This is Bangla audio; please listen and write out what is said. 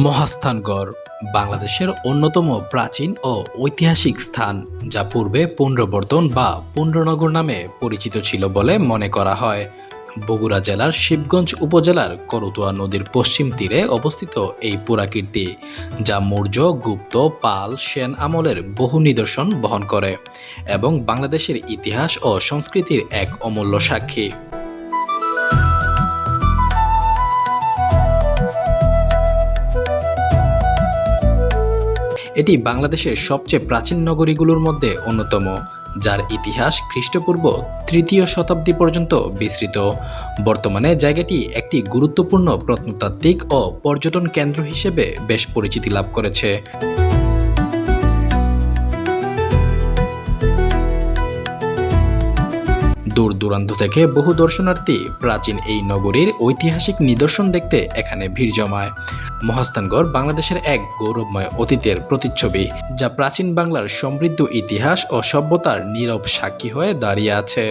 মহাস্থানগড় বাংলাদেশের অন্যতম প্রাচীন ও ঐতিহাসিক স্থান, যা পূর্বে পুন্ড্রবর্ধন বা পুন্ড্রনগর নামে পরিচিত ছিল বলে মনে করা হয়। বগুড়া জেলার শিবগঞ্জ উপজেলার করতোয়া নদীর পশ্চিম তীরে অবস্থিত এই পুরাকীর্তি, যা মৌর্য, গুপ্ত, পাল, সেন আমলের বহু নিদর্শন বহন করে এবং বাংলাদেশের ইতিহাস ও সংস্কৃতির এক অমূল্য সাক্ষী। এটি বাংলাদেশের সবচেয়ে প্রাচীন নগরীগুলোর মধ্যে অন্যতম, যার ইতিহাস খ্রিস্টপূর্ব ৩য় শতাব্দী পর্যন্ত বিস্তৃত। বর্তমানে জায়গাটি একটি গুরুত্বপূর্ণ প্রত্নতাত্ত্বিক ও পর্যটন কেন্দ্র হিসেবে বেশ পরিচিতি লাভ করেছে। দূর দূরান্ত থেকে বহু দর্শনার্থী প্রাচীন এই নগরীর ঐতিহাসিক নিদর্শন দেখতে এখানে ভিড় জমায়। মহাস্থানগড় বাংলাদেশের এক গৌরবময় অতীতের প্রতিচ্ছবি, যা প্রাচীন বাংলার সমৃদ্ধ ইতিহাস ও সভ্যতার নীরব সাক্ষী হয়ে দাঁড়িয়ে আছে।